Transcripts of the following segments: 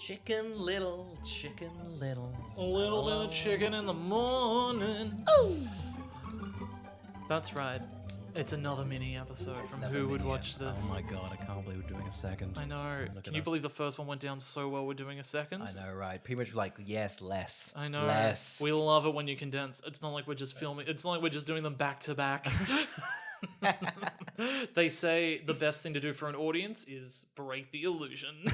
Chicken Little, Chicken Little. A little bit of chicken in the morning. Oh! That's right. It's another mini episode from Who Would Watch This. Oh my god, I can't believe we're doing a second. I know. Can you believe the first one went down so well we're doing a second? I know, right? Pretty much like, yes, less. I know. Less. We love it when you condense. It's not like we're just filming. It's not like we're just doing them back to back. They say the best thing to do for an audience is break the illusion.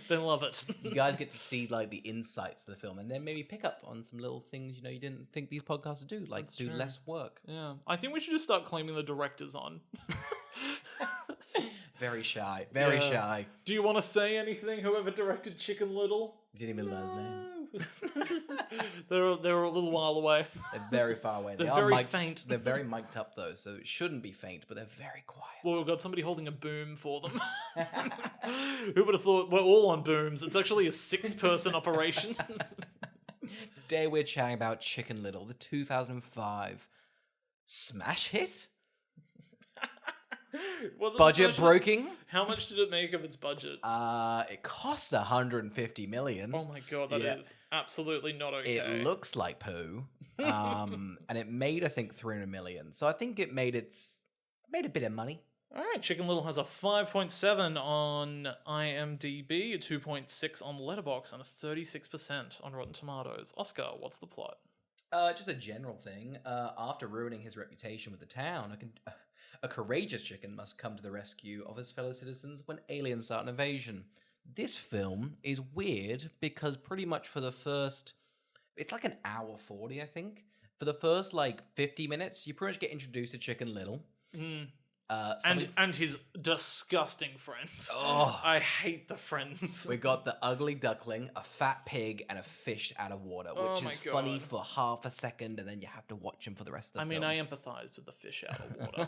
They love it. You guys get to see like the insights of the film and then maybe pick up on some little things, you know, you didn't think these podcasts would do, like do less work. Yeah. I think we should just start claiming the directors on. Very shy. Very shy. Do you want to say anything, whoever directed Chicken Little? Didn't even learn his name. They're a little while away. They're very far away. They're very faint. They're very mic'd up though, so it shouldn't be faint, but they're very quiet. Well, we've got somebody holding a boom for them. Who would have thought we're all on booms? It's actually a 6-person operation. Today we're chatting about Chicken Little, the 2005 smash hit. Budget broking. How much did it make of its budget? It cost 150 million. Oh my god, that is absolutely not okay. It looks like poo. And it made, I think, 300 million. So I think it made a bit of money. All right, Chicken Little has a 5.7 on IMDb, a 2.6 on Letterboxd, and a 36% on Rotten Tomatoes. Oscar, what's the plot? Just a general thing. After ruining his reputation with the town, a courageous chicken must come to the rescue of his fellow citizens when aliens start an invasion. This film is weird because pretty much for the first... It's like an hour 40, I think. For the first, 50 minutes, you pretty much get introduced to Chicken Little. And his disgusting friends. Oh. I hate the friends. We got the ugly duckling, a fat pig, and a fish out of water, which is funny for half a second, and then you have to watch him for the rest of the film. I empathise with the fish out of water.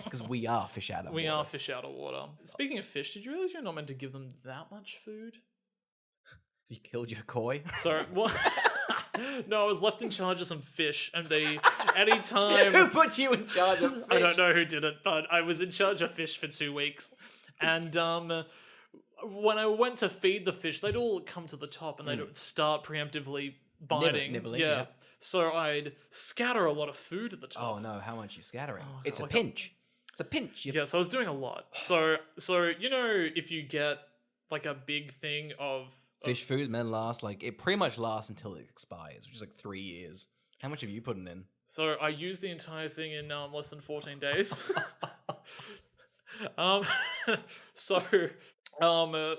Because we are fish out of water. We are fish out of water. Speaking of fish, did you realise you're not meant to give them that much food? You killed your koi? Sorry, what? No, I was left in charge of some fish, and anytime... Who put you in charge of fish? I don't know who did it, but I was in charge of fish for 2 weeks. And when I went to feed the fish, they'd all come to the top, and they'd start preemptively biting. Nibbling, yeah. So I'd scatter a lot of food at the top. Oh no, how much are you scattering? It's a pinch. It's a pinch. Yeah, so I was doing a lot. So you know, if you get a big thing of... Fish food, and then it pretty much lasts until it expires, which is 3 years. How much have you put in? So I used the entire thing in less than 14 days.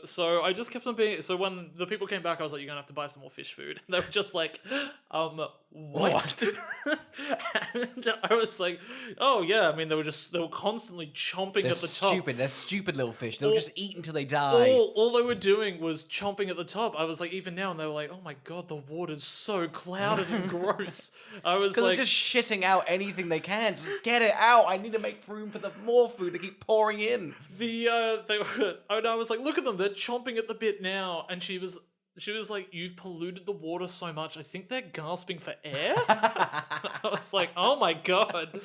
So I just kept on being... So when the people came back, I was like, you're going to have to buy some more fish food. And they were just like, what? And I was like, oh yeah, I mean, they were constantly chomping at the top. They're stupid little fish. They'll just eat until they die. All they were doing was chomping at the top. I was like, even now, and they were like, oh my god, the water's so clouded and gross. I was like... They're just shitting out anything they can. Just get it out. I need to make room for the more food to keep pouring in. I was like, look at them, they're chomping at the bit now. And she was like, you've polluted the water so much, I think they're gasping for air. I was like, oh my god.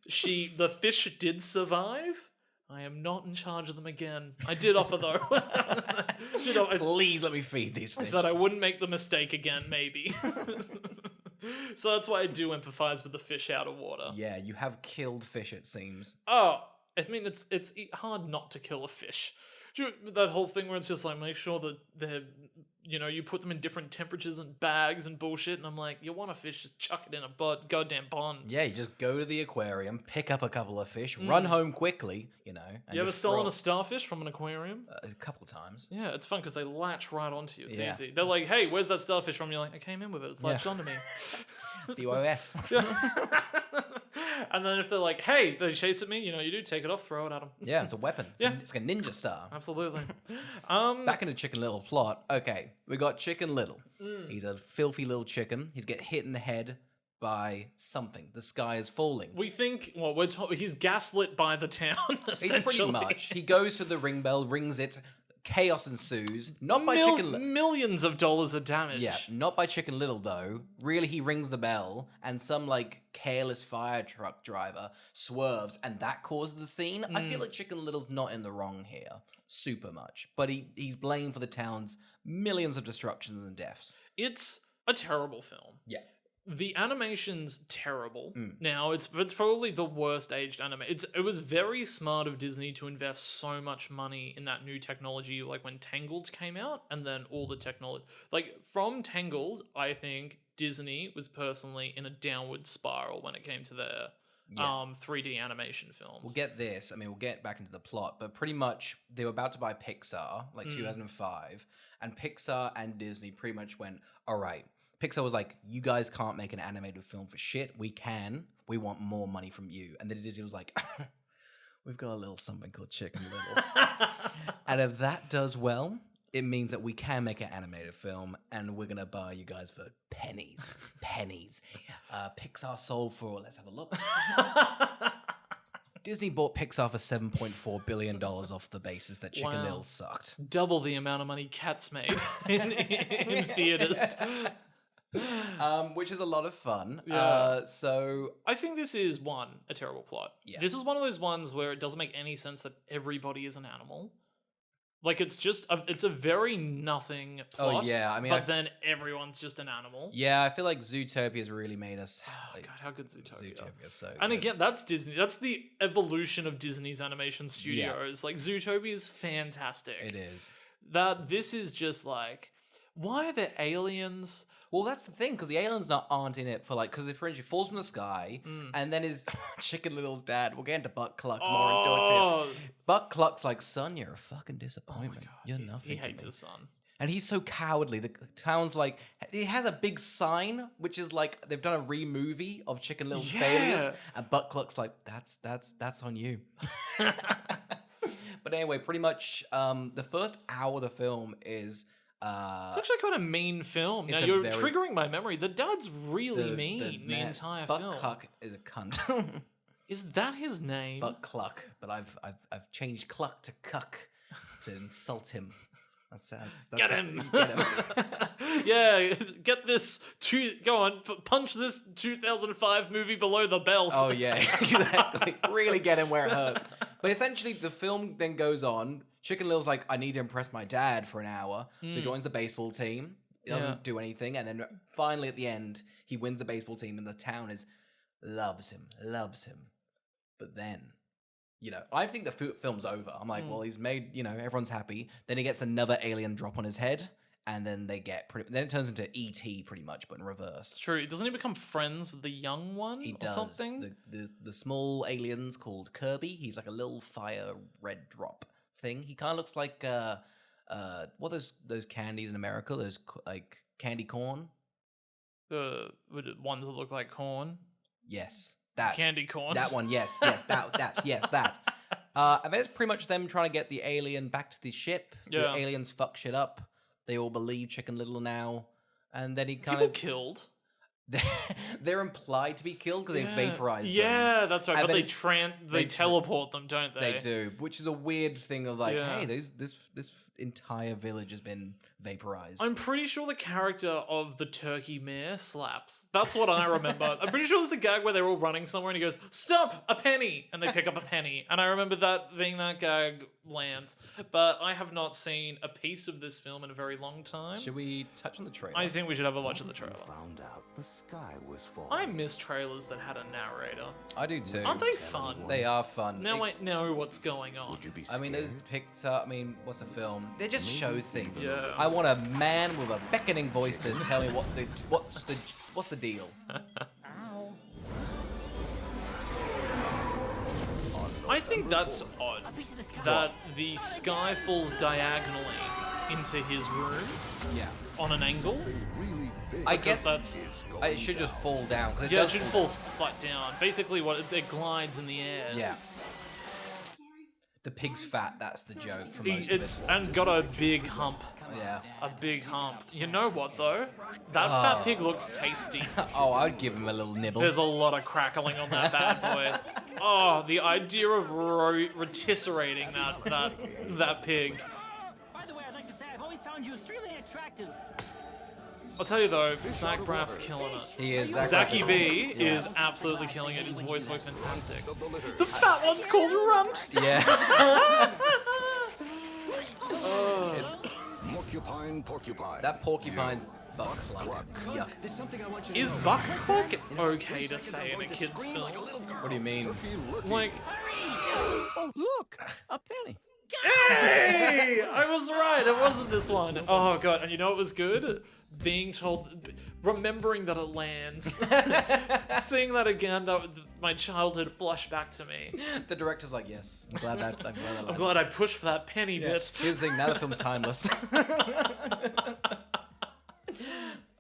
The fish did survive. I am not in charge of them again. I did offer though. Please let me feed these fish. I said I wouldn't make the mistake again, maybe. So that's why I do empathize with the fish out of water. Yeah, you have killed fish, it seems. Oh, I mean, it's hard not to kill a fish. That whole thing where it's just make sure that they're, you put them in different temperatures and bags and bullshit. And I'm like, you want a fish, just chuck it in a goddamn pond. Yeah, you just go to the aquarium, pick up a couple of fish, run home quickly, And you ever stolen a starfish from an aquarium? A couple times. Yeah, it's fun because they latch right onto you. It's easy. They're like, hey, where's that starfish from? You're like, I came in with it. It's latched onto me. The OS. And then if they're like, hey, they chase at me, you do take it off, throw it at them. Yeah, it's a weapon. It's like a ninja star. Absolutely. Back into Chicken Little plot. Okay, we got Chicken Little. He's a filthy little chicken. He's get hit in the head by something. The sky is falling. We think, he's gaslit by the town, essentially. Pretty much. He goes to the ring bell, rings it. chaos ensues. Not by Chicken millions of dollars of damage. Yeah, not by Chicken Little though. Really, he rings the bell, and some like careless fire truck driver swerves, and that causes the scene. I feel like Chicken Little's not in the wrong here, super much, but he's blamed for the town's millions of destructions and deaths. It's a terrible film. Yeah. The animation's terrible. Now, it's probably the worst aged anime. It was very smart of Disney to invest so much money in that new technology, like when Tangled came out, and then all the technology. Like, from Tangled, I think Disney was personally in a downward spiral when it came to their 3D animation films. We'll get this. I mean, we'll get back into the plot, but pretty much they were about to buy Pixar, like 2005, and Pixar and Disney pretty much went, all right. Pixar was like, you guys can't make an animated film for shit. We can. We want more money from you. And then Disney was like, we've got a little something called Chicken Little. And if that does well, it means that we can make an animated film, and we're going to buy you guys for pennies. Pennies. Pixar sold for, let's have a look. Disney bought Pixar for $7.4 billion off the basis that Chicken Little sucked. Double the amount of money Cats made in theaters. Which is a lot of fun. Yeah. So I think this is a terrible plot. Yeah. This is one of those ones where it doesn't make any sense that everybody is an animal. Like, it's just it's a very nothing plot. Oh yeah, I mean, but then everyone's just an animal. yeah, I feel like Zootopia's really made us. Oh Like, god, how good Zootopia! Zootopia's so And good. again, that's Disney. That's the evolution of Disney's animation studios. Like, Zootopia is fantastic. It is. This is just like, why are there aliens? Well, that's the thing, because the aliens aren't in it for like, because if he falls from the sky, and then his Chicken Little's dad, we'll get into Buck Cluck more into it too. Buck Cluck's like, son, you're a fucking disappointment. You're nothing He to hates me. his son. And he's so cowardly. The town's like, it has a big sign, which is like, they've done a re-movie of Chicken Little's failures, and Buck Cluck's like, that's on you. But anyway, pretty much, the first hour of the film is... It's actually quite a mean film. Now, It's a you're very- triggering my memory. The dad's really mean the entire Buck film. Cluck is a cunt. Is that his name? Buck Cluck, but I've changed Cluck to Cuck to insult him. That's Get him. Get him. Yeah, get this. Go on, punch this 2005 movie below the belt. Oh yeah, exactly. Really get him where it hurts. But essentially, the film then goes on. Chicken Little's like, I need to impress my dad for an hour. So he joins the baseball team. He doesn't do anything. And then finally at the end, he wins the baseball team and the town loves him. But then, I think the film's over. I'm like, well, he's made, everyone's happy. Then he gets another alien drop on his head. And then then it turns into E.T. pretty much, but in reverse. True. Doesn't he become friends with the young one He or does. something? The small alien's called Kirby. He's like a little fire red drop thing. He kind of looks like what are those candies in America? Those like candy corn. The ones that look like corn. Yes, that Candy corn. That one. Yes, that. And then it's pretty much them trying to get the alien back to the ship. Yeah. The aliens fuck shit up. They all believe Chicken Little now, and then he kind People of killed. They're implied to be killed because they vaporize them. Yeah, that's right. And But then they teleport them, don't they? They do, which is a weird thing of like, Yeah. hey, this entire village has been vaporized. I'm pretty sure the character of the turkey mayor slaps. That's what I remember. I'm pretty sure there's a gag where they're all running somewhere and he goes, "Stop, a penny!" And they pick up a penny. And I remember that being that gag lands. But I have not seen a piece of this film in a very long time. Should we touch on the trailer? I think we should have a watch of the trailer. Found out the sky was falling. I miss trailers that had a narrator. I do too. Aren't they fun? They are fun. Now I know what's going on. Would you be I mean, those scared? Pixar. I mean, what's a film? They just show things. Yeah. I want a man with a beckoning voice to tell me what's the deal. I think that's odd that the sky falls diagonally into his room Yeah. on an angle. I guess that's- it should just fall down because Yeah, it shouldn't fall flat down. Basically, it glides in the air. Yeah. The pig's fat. That's the joke for most It's of it. and got a big hump. Yeah. A big hump. You know what though? That fat pig looks tasty. Oh, I'd give him a little nibble. There's a lot of crackling on that bad boy. Oh, the idea of rotisserrating that pig. found you extremely attractive. I'll tell you though, Zach Braff's killing it. He is. Zachy B is absolutely killing it. His voice works fantastic. The fat one's called Runt. Yeah. Oh. Porcupine. That porcupine's butt cluck. Yuck. Is buck cluck okay to say in a kid's film? What do you mean? Like, Oh, look, a penny. hey! I was right. It wasn't this one. Oh god, and you know what was good? Being told, remembering that it lands, seeing that again, my childhood flashed back to me. The director's like, yes. I'm glad that I'm landed. glad I pushed for that penny bit. Here's the thing, now the film's timeless.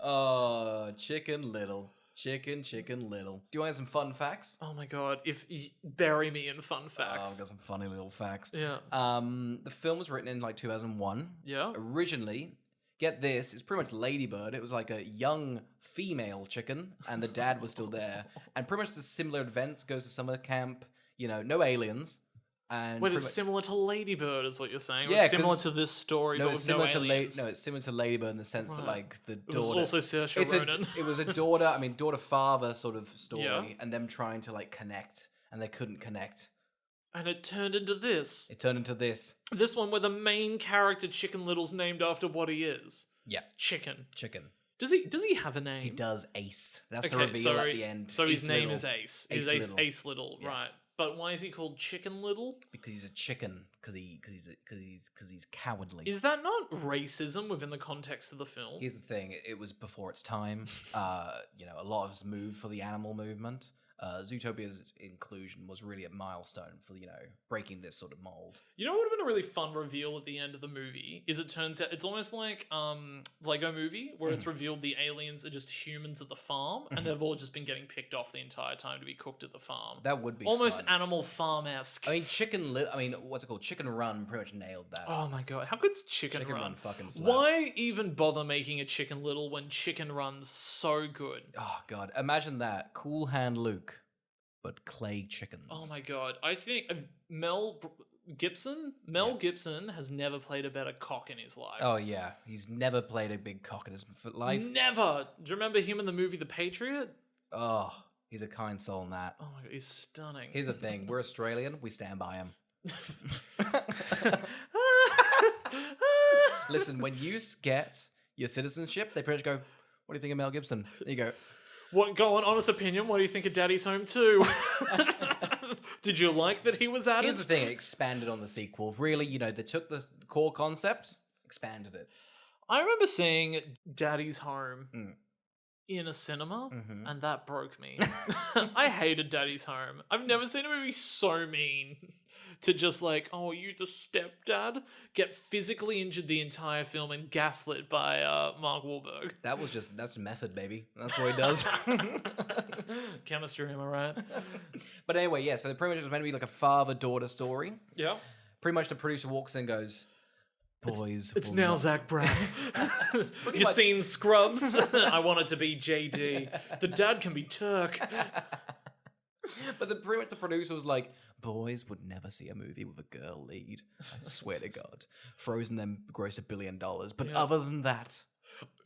Oh, Chicken Little. Chicken Little. Do you want some fun facts? Oh my god, if you bury me in fun Oh, I've facts. got some funny little facts. Yeah. The film was written in like 2001. Yeah. Originally, get this, it's pretty much Ladybird. It was like a young female chicken, and the dad was still there. And pretty much the similar events, goes to summer camp, you know, no aliens. And Wait, pretty it's much- similar to Ladybird, is what you're saying? Yeah, It's similar 'cause- to this story, No, but it's with similar no to aliens. no, it's similar to Ladybird in the sense that Right. like the It was daughter. also Saoirse It's Ronan. it was a daughter. I mean, daughter-father sort of story, Yeah. and them trying to like connect, and they couldn't connect. And it turned into this. It turned into this. This one where the main character, Chicken Little's named after what he is. Yeah, Chicken. chicken. Does he have a name? He does Ace. That's the Okay, reveal so, at the end. so his Ace name Little. is Ace. Ace Is Ace Little. Ace Little, Yeah. right. But why is he called Chicken Little? Because he's a chicken. Because he's cowardly. Is that not racism within the context of the film? Here's the thing: it was before its time. You know, a lot of us moved for the animal movement. Zootopia's inclusion was really a milestone for breaking this sort of mold. You know what would have been a really fun reveal at the end of the movie is it turns out it's almost like Lego Movie where it's revealed the aliens are just humans at the farm and they've all just been getting picked off the entire time to be cooked at the farm. That would be almost fun. Animal Farm-esque. I mean, what's it called? Chicken Run pretty much nailed that. Oh my god, how good's Chicken Chicken Run? Run fucking slaps. Why even bother making a Chicken Little when Chicken Run's so good? Oh god, imagine that. Cool Hand Luke, but clay chickens. Oh my god, I think Mel Gibson has never played a better cock in his life. Oh yeah, he's never played a big cock in his life. Never. Do you remember him in the movie The Patriot? Oh, he's a kind soul in that. Oh my god, he's stunning. Here's the thing: we're Australian. We stand by him. Listen, when you get your citizenship, they pretty much go, "What do you think of Mel Gibson?" You go, What? Go on, honest opinion. What do you think of Daddy's Home 2? Did you like that he was at here's it? the thing: it expanded on the sequel. Really, they took the core concept, expanded it. I remember seeing Daddy's Home Mm. in a cinema, Mhm. and that broke me. I hated Daddy's Home. I've never seen a movie so mean to just like, oh, you the stepdad? Get physically injured the entire film and gaslit by Mark Wahlberg. That's method, baby. That's what he does. Chemistry, am I right? But anyway, yeah. So pretty much it was meant to be like a father-daughter story. Yeah. Pretty much the producer walks in and goes, "Boys, It's will now not-" Zach Braff. You much. seen Scrubs? I want it to be JD. The dad can be Turk. But pretty much the producer was like, "Boys would never see a movie with a girl lead. I swear to God. Frozen them grossed $1 billion. But Yeah. other than that,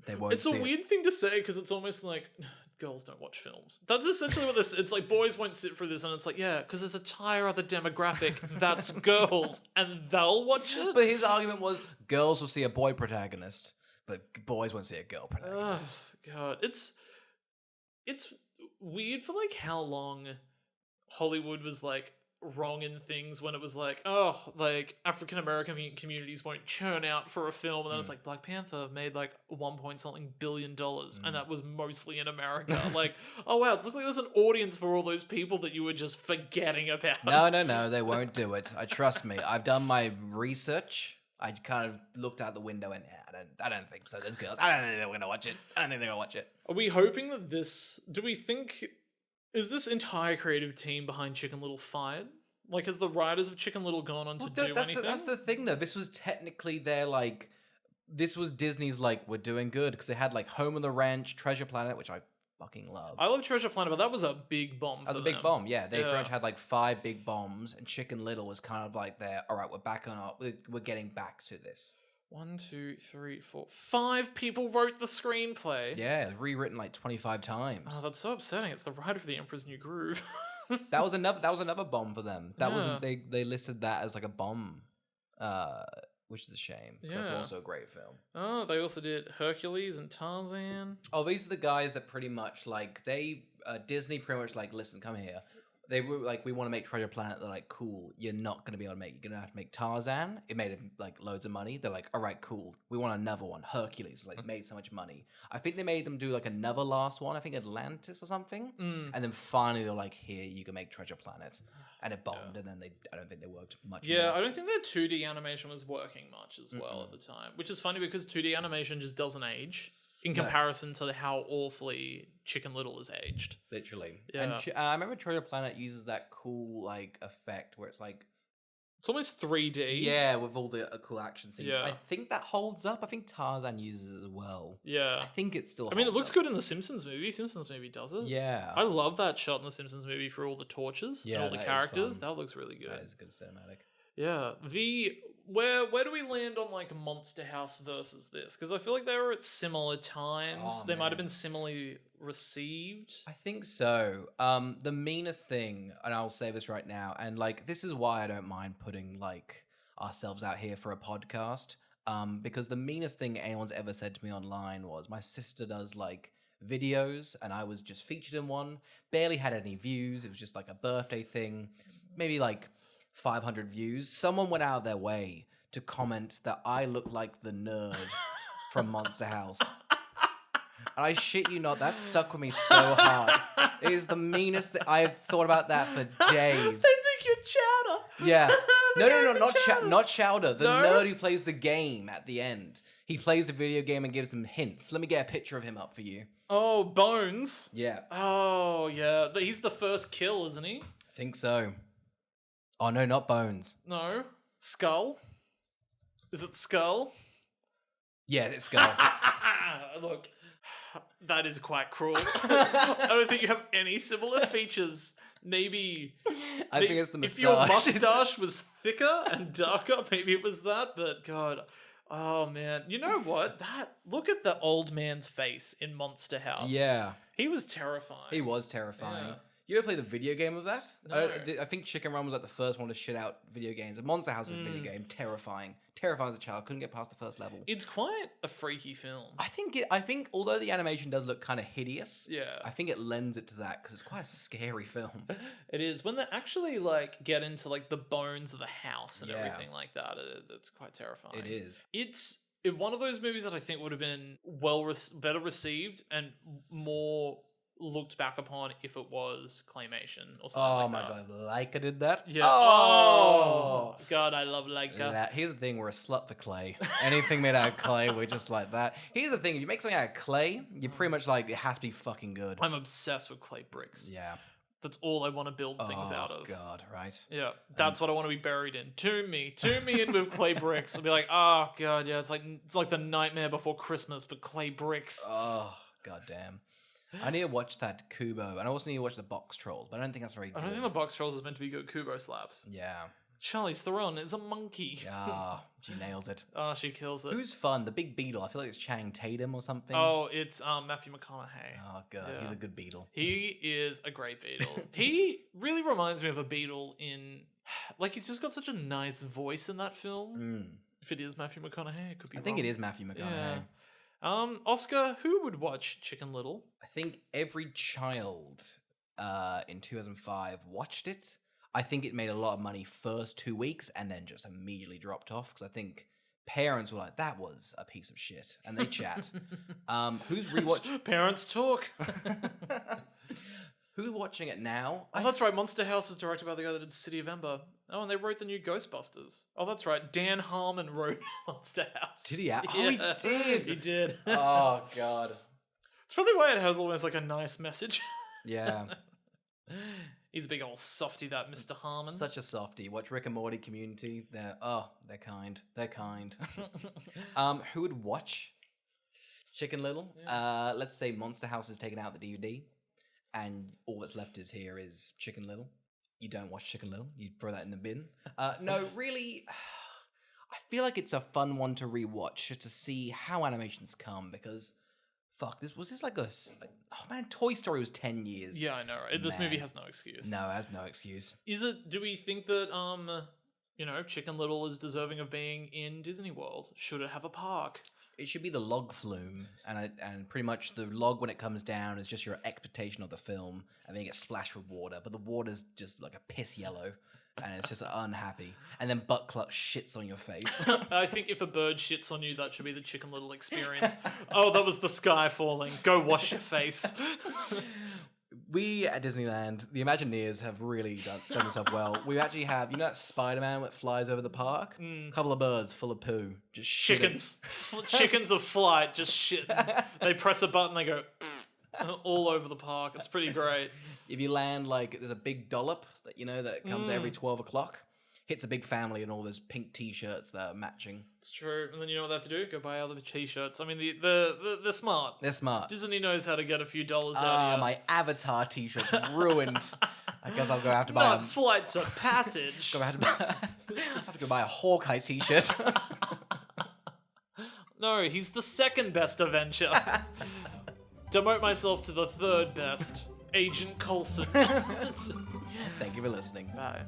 they won't It's see a it." weird thing to say because it's almost like girls don't watch films. That's essentially what this. It's like boys won't sit through this, and it's like yeah, because there's a entire other demographic that's girls, and they'll watch it. But his argument was girls will see a boy protagonist, but boys won't see a girl Oh protagonist. god, it's weird for like how long Hollywood was like wrong in things when it was like, oh, like African American communities won't churn out for a film, and then it's like Black Panther made like $1 billion, and that was mostly in America. Like, oh wow, it looks like there's an audience for all those people that you were just forgetting about. No, they won't do it. Trust me. I've done my research. I kind of looked out the window and I don't think so. There's girls. I don't think they're gonna watch it. I don't think they're gonna watch it. Are we hoping that this? Do we think? Is this entire creative team behind Chicken Little fired? Like, has the writers of Chicken Little gone on to do anything? That's the thing, though. This was technically their like. This was Disney's like, we're doing good because they had like Home on the Ranch, Treasure Planet, which I fucking love. I love Treasure Planet, but that was a big bomb. That was a big bomb, yeah. They pretty much had like 5 big bombs, and Chicken Little was kind of like their, all right, we're back on up. We're getting back to this. 1, 2, 3, 4, 5 people wrote the screenplay. Yeah, it's rewritten like 25 times. Oh, that's so upsetting. It's the writer for The Emperor's New Groove. That was another bomb for them. That Yeah. wasn't they listed that as like a bomb, which is a shame because that's Yeah. also a great film. Oh, they also did Hercules and Tarzan. Oh, these are the guys that pretty much like Disney pretty much like, listen, come here. They were like, we want to make Treasure Planet. They're like, cool, you're not going to be able to make, you're going to have to make Tarzan. It made him like loads of money. They're like, all right, cool. We want another one. Hercules, like, made so much money. I think they made them do like another last one. I think Atlantis or something. And then finally they're like, here, you can make Treasure Planet. And it bombed. And then I don't think they worked much Yeah, more. I don't think their 2D animation was working much as well at the time, which is funny because 2D animation just doesn't age in comparison to how awfully Chicken Little is aged. Literally. Yeah. And I remember Treasure Planet uses that cool like effect where it's like, It's almost 3D. yeah, with all the cool action scenes. Yeah. I think that holds up. I think Tarzan uses it as well. Yeah. I think it still I mean, it holds looks up. good in the Simpsons movie. Simpsons movie does it. Yeah. I love that shot in the Simpsons movie for all the torches Yeah, and all the that is characters. fun. That looks really good. That is a good cinematic. Yeah. Where do we land on like Monster House versus this? Because I feel like they were at similar times. Oh, They might have man. been similarly received. I think so. The meanest thing, and I'll say this right now, and like this is why I don't mind putting like ourselves out here for a podcast. Because the meanest thing anyone's ever said to me online was my sister does like videos, and I was just featured in one. Barely had any views. It was just like a birthday thing, maybe like 500 views. Someone went out of their way to comment that I look like the nerd from Monster House. And I shit you not, that stuck with me so hard. It is the meanest thing. I've thought about that for days. They think you're Chowder. Yeah. No, character not Chowder. The No? nerd who plays the game at the end. He plays the video game and gives them hints. Let me get a picture of him up for you. Oh, Bones. Yeah. Oh, yeah. He's the first kill, isn't he? I think so. Oh, no, not Bones. No. Skull? Is it Skull? Yeah, it's Skull. Look, that is quite cruel. I don't think you have any similar features. Maybe I think it's the if your moustache. mustache was thicker and darker, maybe it was that. But God, oh man, you know what? Look at the old man's face in Monster House. Yeah. he was terrifying. He was terrifying. Yeah. You ever play the video game of that? No. I think Chicken Run was like the first one to shit out video games. And Monster House is a video game. Terrifying. Terrifying as a child. Couldn't get past the first level. It's quite a freaky film. I think although the animation does look kind of hideous, Yeah. I think it lends it to that because it's quite a scary film. It is when they actually like get into like the bones of the house and Yeah. everything like that. It's quite terrifying. It is. It's one of those movies that I think would have been better received and more looked back upon if it was claymation or something Oh like my that. god, Leica did that? Yeah. Oh! God, I love Leica. Here's the thing, we're a slut for clay. Anything made out of clay, we're just like that. Here's the thing, if you make something out of clay, you're pretty much like, it has to be fucking good. I'm obsessed with clay bricks. Yeah. That's all I want to build things out of. God, right? Yeah, that's what I want to be buried in. Tomb me in with clay bricks. I'll be like, oh god, yeah, it's like the Nightmare Before Christmas, but clay bricks. Oh, god damn. I need to watch that Kubo, and I also need to watch the Box Trolls, but I don't think that's very good. I don't think the Box Trolls is meant to be good. Kubo slaps. Yeah. Charlize Theron is a monkey. Ah, she nails it. Oh, she kills it. Who's fun? The big beetle. I feel like it's Channing Tatum or something. Oh, it's Matthew McConaughey. Oh, god, Yeah. he's a good beetle. He is a great beetle. He really reminds me of a beetle in, like, he's just got such a nice voice in that film. If it is Matthew McConaughey, it could be. I think wrong. it is Matthew McConaughey. Yeah. Oscar, who would watch Chicken Little? I think every child in 2005 watched it. I think it made a lot of money first 2 weeks and then just immediately dropped off because I think parents were like, that was a piece of shit. And they chat. Who's rewatch? Parents talk. Who's watching it now? Oh, that's right. Monster House is directed by the guy that did City of Ember. Oh, and they wrote the new Ghostbusters. Oh, that's right. Dan Harmon wrote Monster House. Did he? Oh, he did. He did. Oh, God. It's probably why it has almost like a nice message. Yeah. He's a big old softy, that Mr. Harmon. Such a softie. Watch Rick and Morty Community. They're kind. They're kind. Who would watch Chicken Little? Let's say Monster House has taken out the DVD, and all that's left is Chicken Little. You don't watch Chicken Little. You throw that in the bin. No, really. I feel like it's a fun one to rewatch just to see how animations come because, fuck, this like oh man, Toy Story was 10 years. Yeah, I know, right? This movie Man. has no excuse. No, it has no excuse. Do we think that, Chicken Little is deserving of being in Disney World? Should it have a park? It should be the log flume, and pretty much the log when it comes down is just your expectation of the film, and then you get splashed with water, but the water's just like a piss yellow, and it's just unhappy. And then butt cluck shits on your face. I think if a bird shits on you, that should be the Chicken Little experience. Oh, that was the sky falling. Go wash your face. We at Disneyland, the Imagineers have really done themselves well. We actually have, that Spider-Man that flies over the park? A couple of birds full of poo. Just shitting. Chickens. Chickens of flight, just shit. They press a button, they go all over the park. It's pretty great. If you land, there's a big dollop that, that comes every 12 o'clock. Hits a big family and all those pink t-shirts that are matching. It's true. And then you know what they have to do? Go buy other t-shirts. I mean, they're smart. They're smart. Disney knows how to get a few dollars out of you. My Avatar t-shirt's ruined. I guess I'll go have to buy Not flights of passage. have to go buy a Hawkeye t-shirt. No, he's the second best Avenger. Demote myself to the third best. Agent Coulson. Thank you for listening. Bye.